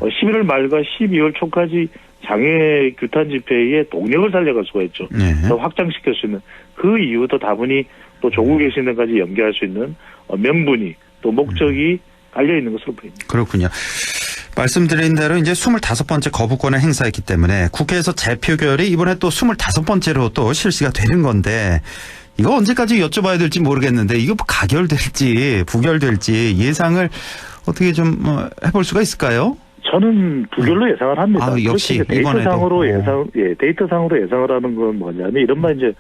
11월 말과 12월 초까지 장애 규탄 집회의 동력을 살려갈 수가 있죠. 더 확장시킬 수 있는 그 이유도 다분히 또 조국의 신당까지 연계할 수 있는 명분이 또 목적이 깔려 있는 것으로 보입니다. 그렇군요. 말씀드린 대로 이제 25번째 거부권을 행사했기 때문에 국회에서 재표결이 이번에 또 25번째로 또 실시가 되는 건데 이거 언제까지 여쭤봐야 될지 모르겠는데 이거 가결될지 부결될지 예상을 어떻게 좀 해볼 수가 있을까요? 저는 부결로 예상을 합니다. 역시 데이터상으로 데이터상으로 예상을 하는 건 뭐냐면 이른바 이제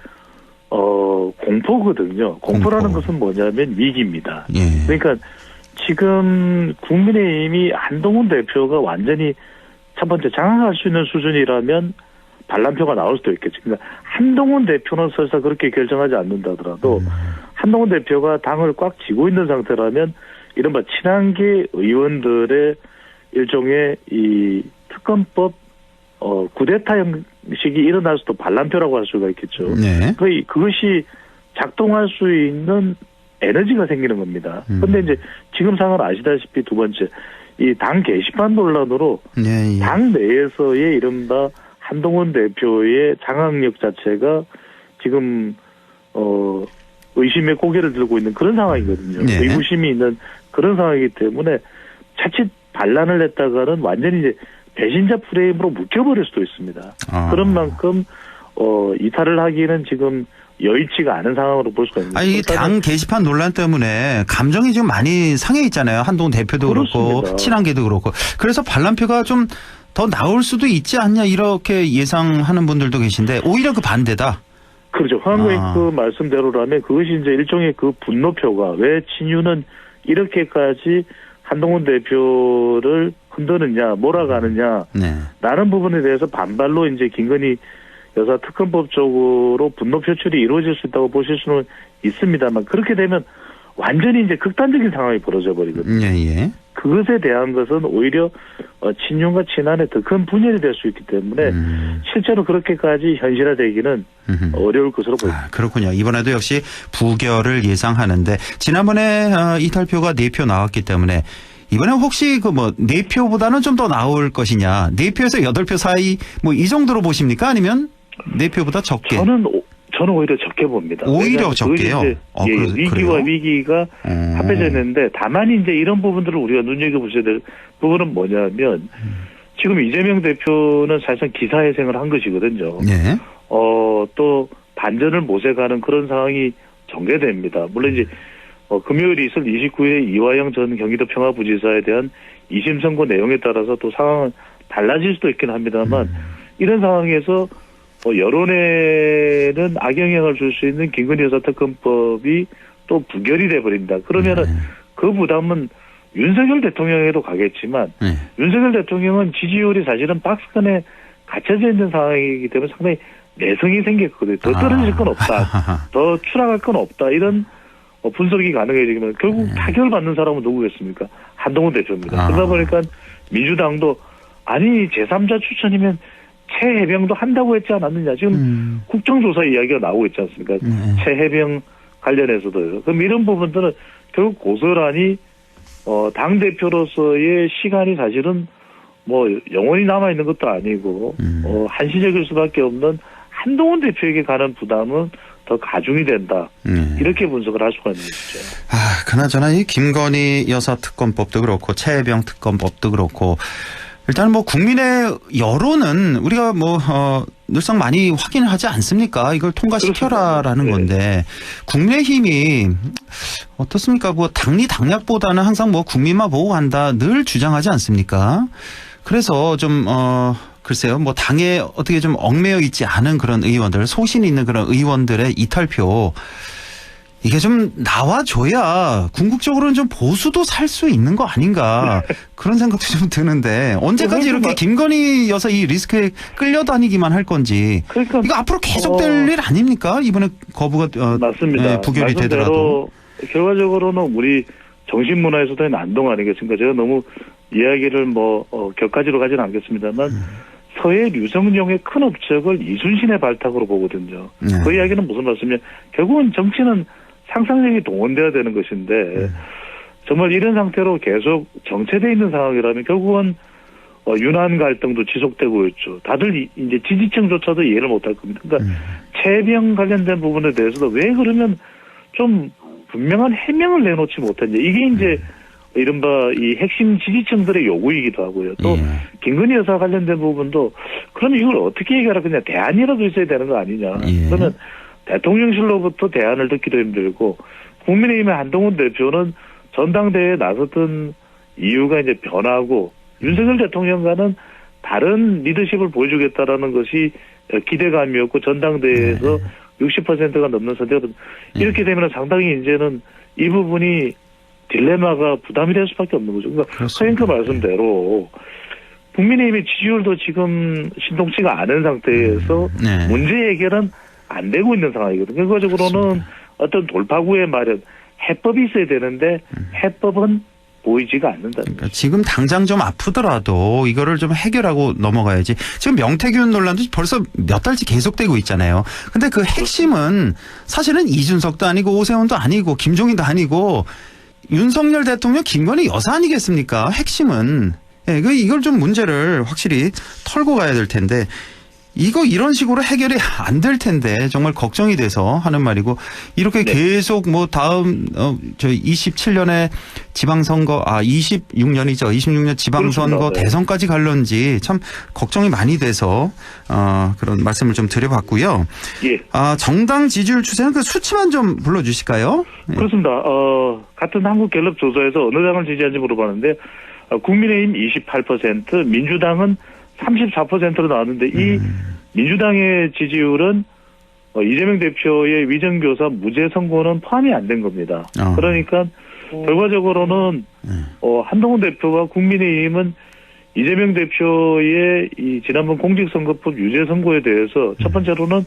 공포거든요. 공포라는 것은 뭐냐면 위기입니다. 그러니까 지금 국민의힘이 한동훈 대표가 완전히 첫 번째 장악할 수 있는 수준이라면 반란표가 나올 수도 있겠죠. 그러니까 한동훈 대표는 설사 그렇게 결정하지 않는다 하더라도 한동훈 대표가 당을 꽉 쥐고 있는 상태라면 이른바 친한계 의원들의 일종의 이 특검법 쿠데타 형식이 일어날 수도 반란표라고 할 수가 있겠죠. 그것이 작동할 수 있는 에너지가 생기는 겁니다. 근데 이제 지금 상황은 아시다시피 두 번째, 이 당 게시판 논란으로 예, 예. 당 내에서의 이른바 한동훈 대표의 장악력 자체가 지금 의심의 고개를 들고 있는 그런 상황이거든요. 네. 의구심이 있는 그런 상황이기 때문에 자칫 반란을 했다가는 완전히 이제 배신자 프레임으로 묶여버릴 수도 있습니다. 그런 만큼 이탈을 하기는 지금 여의치가 않은 상황으로 볼 수가 있습니다. 아니, 당 게시판 논란 때문에 감정이 지금 많이 상해 있잖아요. 한동훈 대표도 그렇습니다. 그렇고 친한계도 그렇고. 그래서 반란표가 좀 더 나올 수도 있지 않냐 이렇게 예상하는 분들도 계신데 오히려 그 반대다. 그렇죠. 황교익 그 말씀대로라면 그것이 이제 일종의 그 분노표가 왜 친유는 이렇게까지 한동훈 대표를 흔드느냐, 몰아가느냐, 라는 부분에 대해서 반발로 이제 김건희 여사 특검법 쪽으로 분노 표출이 이루어질 수 있다고 보실 수는 있습니다만 그렇게 되면 완전히 이제 극단적인 상황이 벌어져 버리거든요. 예. 그것에 대한 것은 오히려 친윤과 친한의 더 큰 분열이 될 수 있기 때문에 실제로 그렇게까지 현실화되기는 어려울 것으로 보입니다. 그렇군요. 이번에도 역시 부결을 예상하는데 지난번에 이탈표가 4표 나왔기 때문에 이번에 혹시 그 뭐 4표보다는 좀 더 나올 것이냐. 4표에서 8표 사이 뭐 이 정도로 보십니까? 아니면 4표보다 적게? 저는 오히려 적게 봅니다. 오히려 적게요? 위기와 그래요? 위기가 합해져 있는데 다만 이제 이런 부분들을 우리가 눈여겨보셔야 될 부분은 뭐냐면 지금 이재명 대표는 사실상 기사회생을 한 것이거든요. 네. 또 반전을 모색하는 그런 상황이 전개됩니다. 물론 이제 금요일에 있을 29일 이화영 전 경기도 평화부지사에 대한 2심 선고 내용에 따라서 또 상황은 달라질 수도 있긴 합니다만 이런 상황에서 여론에는 악영향을 줄 수 있는 김건희 여사 특검법이 또 부결이 돼버린다. 그러면은 그 부담은 윤석열 대통령에도 가겠지만 윤석열 대통령은 지지율이 사실은 박스권에 갇혀져 있는 상황이기 때문에 상당히 내성이 생겼거든요. 더 떨어질 건 없다. 더 추락할 건 없다. 이런 분석이 가능해지면 결국 타결받는 사람은 누구겠습니까? 한동훈 대표입니다. 그러다 보니까 민주당도 아니 제3자 추천이면 최해병도 한다고 했지 않았느냐. 지금 국정조사 이야기가 나오고 있지 않습니까? 최해병 관련해서도요. 그럼 이런 부분들은 결국 고스란히 당대표로서의 시간이 사실은 뭐 영원히 남아있는 것도 아니고 한시적일 수밖에 없는 한동훈 대표에게 가는 부담은 더 가중이 된다. 이렇게 분석을 할 수가 있는 것이죠. 그나저나 이 김건희 여사 특검법도 그렇고 최해병 특검법도 그렇고 일단 뭐 국민의 여론은 우리가 뭐 늘상 많이 확인을 하지 않습니까? 이걸 통과시켜라라는 건데 국민의힘이 어떻습니까? 뭐 당리 당략보다는 항상 뭐 국민만 보고 간다 늘 주장하지 않습니까? 그래서 좀 글쎄요, 뭐 당에 어떻게 좀 얽매여 있지 않은 그런 의원들, 소신이 있는 그런 의원들의 이탈표 이게 좀 나와줘야 궁극적으로는 좀 보수도 살 수 있는 거 아닌가 그런 생각도 좀 드는데 언제까지 이렇게 김건희 여사 이 리스크에 끌려다니기만 할 건지 그러니까 이거 앞으로 계속될 일 아닙니까? 이번에 거부가 맞습니다. 부결이 되더라도 결과적으로는 우리 정신문화에서도 난동 아니겠습니까? 제가 너무 이야기를 격가지로 가지는 않겠습니다만 서해 류성룡의 큰 업적을 이순신의 발탁으로 보거든요. 그 이야기는 무슨 말씀이냐? 결국은 정치는 상상력이 동원돼야 되는 것인데 정말 이런 상태로 계속 정체되어 있는 상황이라면 결국은 윤한 갈등도 지속되고 있죠. 다들 이제 지지층조차도 이해를 못할 겁니다. 그러니까 최병 관련된 부분에 대해서도 왜 그러면 좀 분명한 해명을 내놓지 못했냐. 이게 이제 이른바 이 핵심 지지층들의 요구이기도 하고요. 또 김건희 여사 관련된 부분도 그러면 이걸 어떻게 해결할 거냐. 대안이라도 있어야 되는 거 아니냐. 그러면 대통령실로부터 대안을 듣기도 힘들고 국민의힘의 한동훈 대표는 전당대회에 나섰던 이유가 이제 변하고 윤석열 대통령과는 다른 리더십을 보여주겠다라는 것이 기대감이었고 전당대회에서 60%가 넘는 선택을 이렇게 되면 상당히 이제는 이 부분이 딜레마가 부담이 될 수밖에 없는 거죠. 그러니까 서인크 말씀대로 국민의힘의 지지율도 지금 신통치가 않은 상태에서 문제 해결은 안 되고 있는 상황이거든요. 결과적으로는 어떤 돌파구의 마련, 해법이 있어야 되는데 해법은 보이지가 않는다. 그러니까 지금 당장 좀 아프더라도 이거를 좀 해결하고 넘어가야지. 지금 명태균 논란도 벌써 몇 달째 계속되고 있잖아요. 근데 그 핵심은 사실은 이준석도 아니고 오세훈도 아니고 김종인도 아니고 윤석열 대통령 김건희 여사 아니겠습니까? 핵심은. 예, 이걸 좀 문제를 확실히 털고 가야 될 텐데 이런 식으로 해결이 안 될 텐데 정말 걱정이 돼서 하는 말이고 이렇게 네. 계속 뭐 다음 저 27년에 지방선거 26년이죠. 26년 지방선거 그렇습니다. 대선까지 갈런지 참 걱정이 많이 돼서 그런 말씀을 좀 드려봤고요. 예. 정당 지지율 추세는 그 수치만 좀 불러주실까요? 그렇습니다. 같은 한국갤럽 조사에서 어느 당을 지지하는지 물어봤는데 국민의힘 28%, 민주당은 34%로 나왔는데 이 민주당의 지지율은 이재명 대표의 위정교사 무죄 선고는 포함이 안 된 겁니다. 그러니까 결과적으로는 한동훈 대표와 국민의힘은 이재명 대표의 이 지난번 공직선거법 유죄 선고에 대해서 첫 번째로는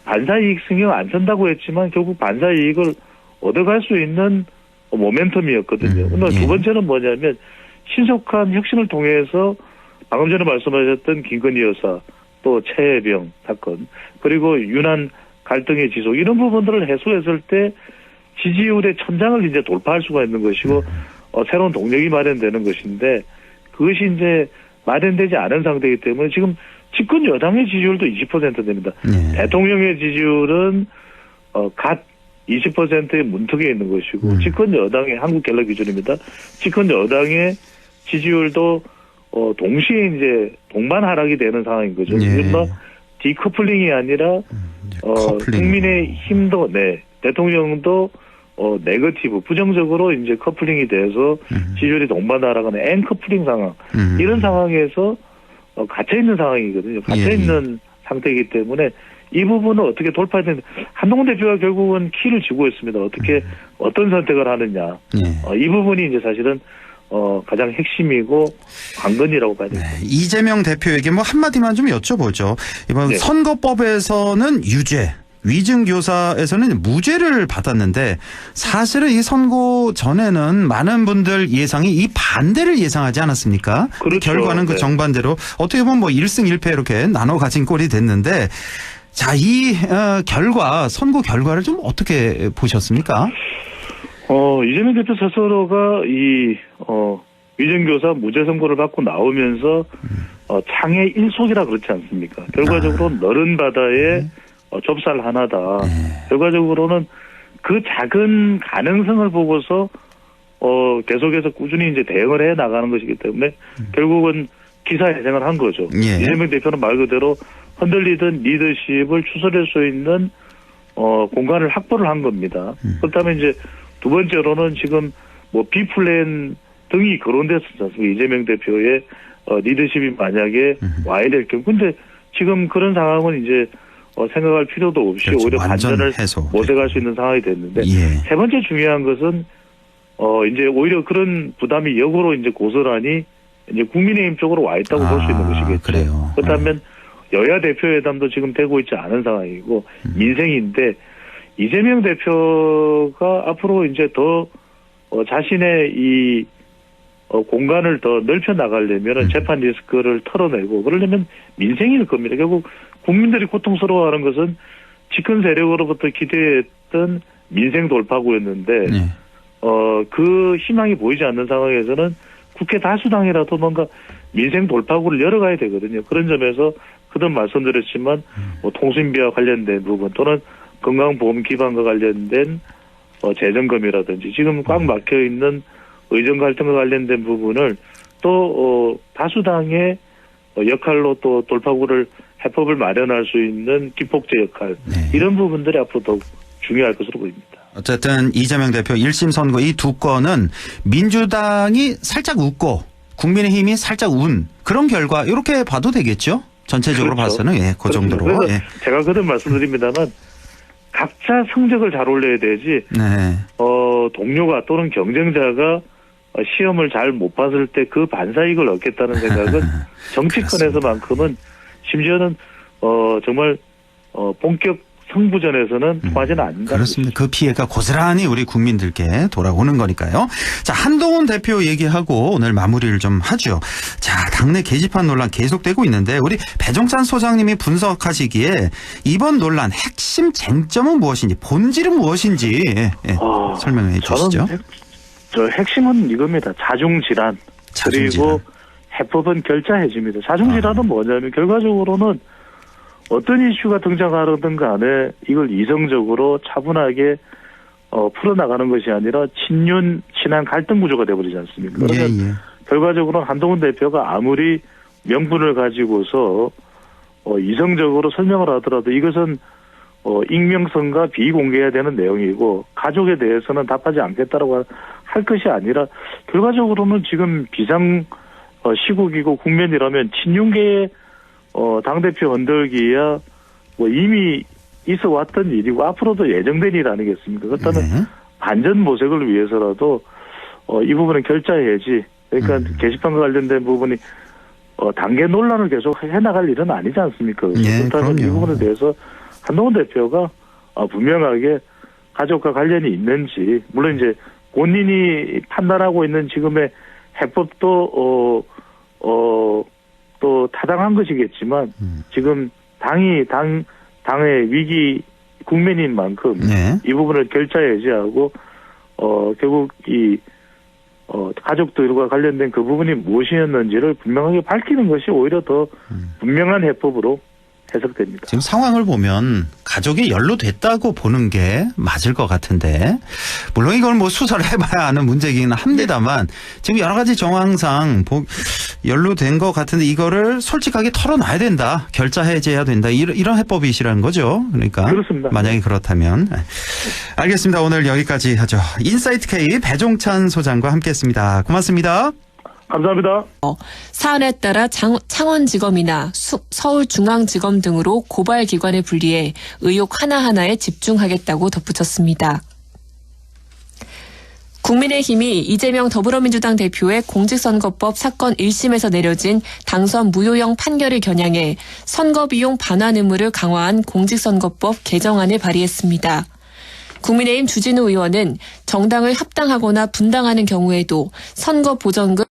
반사이익 신경 안 쓴다고 했지만 결국 반사이익을 얻어갈 수 있는 모멘텀이었거든요. 그런데 두 번째는 뭐냐면 신속한 혁신을 통해서 방금 전에 말씀하셨던 김건희 여사, 또 최혜병 사건, 그리고 유난 갈등의 지속 이런 부분들을 해소했을 때 지지율의 천장을 이제 돌파할 수가 있는 것이고 새로운 동력이 마련되는 것인데 그것이 이제 마련되지 않은 상태이기 때문에 지금 집권 여당의 지지율도 20% 됩니다. 대통령의 지지율은 갓 20%의 문턱에 있는 것이고 집권 여당의 한국갤럽 기준입니다. 집권 여당의 지지율도 동시에 이제 동반 하락이 되는 상황인 거죠. 이른바 디커플링이 아니라 국민의 힘도 대통령도 네거티브 부정적으로 이제 커플링이 돼서 지지율이 동반 하락하는 앵커플링 상황 이런 상황에서 갇혀 있는 상황이거든요. 갇혀 있는 상태이기 때문에 이 부분은 어떻게 돌파해야 되는데 한동훈 대표가 결국은 키를 쥐고 있습니다. 어떻게 어떤 선택을 하느냐 이 부분이 이제 사실은 가장 핵심이고 관건이라고 봐야 됩니다. 이재명 대표에게 뭐 한마디만 좀 여쭤보죠. 이번 선거법에서는 유죄, 위증교사에서는 무죄를 받았는데 사실은 이 선거 전에는 많은 분들 예상이 이 반대를 예상하지 않았습니까? 그렇죠. 결과는 그 정반대로 어떻게 보면 뭐 1승 1패 이렇게 나눠 가진 꼴이 됐는데 자, 이 결과, 선거 결과를 좀 어떻게 보셨습니까? 이재명 대표 스스로가 위정교사 무죄 선고를 받고 나오면서 창의 일속이라 그렇지 않습니까? 결과적으로 너른 바다에 좁쌀 하나다. 결과적으로는 그 작은 가능성을 보고서 계속해서 꾸준히 이제 대응을 해 나가는 것이기 때문에 결국은 기사회생을 한 거죠. 이재명 대표는 말 그대로 흔들리던 리더십을 추스릴 수 있는 공간을 확보를 한 겁니다. 그렇다면 이제 두 번째로는 지금 뭐 B플랜 등이 거론됐었지 않습니까? 이재명 대표의 리더십이 만약에 와야 될 경우. 근데 지금 그런 상황은 이제 생각할 필요도 없이 그렇죠. 오히려 반전을 모색할 수 있는 상황이 됐는데 세 번째 중요한 것은 이제 오히려 그런 부담이 역으로 이제 고스란히 이제 국민의힘 쪽으로 와 있다고 볼 수 있는 것이겠죠. 그래요. 그렇다면 여야 대표회담도 지금 되고 있지 않은 상황이고 민생인데 이재명 대표가 앞으로 이제 더 자신의 이 공간을 더 넓혀 나가려면 재판 리스크를 털어내고 그러려면 민생일 겁니다. 결국 국민들이 고통스러워하는 것은 집권 세력으로부터 기대했던 민생 돌파구였는데 그 희망이 보이지 않는 상황에서는 국회 다수당이라도 뭔가 민생 돌파구를 열어가야 되거든요. 그런 점에서 그동안 말씀드렸지만 통신비와 관련된 부분 또는 건강보험 기반과 관련된 재정검이라든지 지금 꽉 막혀있는 의정 갈등과 관련된 부분을 또 다수당의 역할로 또 돌파구를 해법을 마련할 수 있는 기폭제 역할 이런 부분들이 앞으로 더욱 중요할 것으로 보입니다. 어쨌든 이재명 대표 1심 선거 이 두 건은 민주당이 살짝 웃고 국민의힘이 살짝 운 그런 결과 이렇게 봐도 되겠죠? 전체적으로 그렇죠. 봐서는 그 정도로. 제가 그런 말씀드립니다만 각자 성적을 잘 올려야 되지 동료가 또는 경쟁자가 시험을 잘 못 봤을 때 그 반사이익을 얻겠다는 생각은 정치권에서만큼은 심지어는 정말 본격 승부전에서는 통하지는 않는다. 그렇습니다. 그 피해가 고스란히 우리 국민들께 돌아오는 거니까요. 자, 한동훈 대표 얘기하고 오늘 마무리를 좀 하죠. 자, 당내 게시판 논란 계속되고 있는데 우리 배종찬 소장님이 분석하시기에 이번 논란 핵심 쟁점은 무엇인지, 본질은 무엇인지 설명해 주시죠. 핵심은 이겁니다. 자중질환. 그리고 해법은 결자해집니다. 자중질환은 뭐냐면 결과적으로는 어떤 이슈가 등장하든 간에 이걸 이성적으로 차분하게 풀어나가는 것이 아니라 친한 갈등 구조가 돼버리지 않습니까? 그러면 결과적으로 한동훈 대표가 아무리 명분을 가지고서 이성적으로 설명을 하더라도 이것은 익명성과 비공개해야 되는 내용이고 가족에 대해서는 답하지 않겠다라고 할 것이 아니라 결과적으로는 지금 비상 시국이고 국면이라면 친윤계의 당대표 흔들기야 뭐 이미 있어 왔던 일이고 앞으로도 예정된 일 아니겠습니까? 그렇다면 반전모색을 위해서라도 이 부분은 결자해야지. 그러니까 게시판과 관련된 부분이 단계 논란을 계속 해나갈 일은 아니지 않습니까? 그렇다면 이 부분에 대해서 한동훈 대표가 분명하게 가족과 관련이 있는지, 물론 이제 본인이 판단하고 있는 지금의 해법도 또 타당한 것이겠지만 지금 당의 위기 국면인 만큼 이 부분을 결자해지하고 결국 이 가족들과 관련된 그 부분이 무엇이었는지를 분명하게 밝히는 것이 오히려 더 분명한 해법으로 해석됩니다. 지금 상황을 보면 가족이 연루됐다고 보는 게 맞을 것 같은데, 물론 이걸 뭐 수사를 해봐야 하는 문제이긴 합니다만 지금 여러 가지 정황상 연루된 것 같은데 이거를 솔직하게 털어놔야 된다, 결자해제해야 된다, 이런 해법이시라는 거죠. 그러니까 그렇습니다. 만약에 그렇다면 알겠습니다. 오늘 여기까지 하죠. 인사이트 K 배종찬 소장과 함께했습니다. 고맙습니다. 감사합니다. 사안에 따라 창원지검이나 서울중앙지검 등으로 고발기관에 분리해 의혹 하나하나에 집중하겠다고 덧붙였습니다. 국민의힘이 이재명 더불어민주당 대표의 공직선거법 사건 1심에서 내려진 당선 무효형 판결을 겨냥해 선거비용 반환 의무를 강화한 공직선거법 개정안을 발의했습니다. 국민의힘 주진우 의원은 정당을 합당하거나 분당하는 경우에도 선거 보전금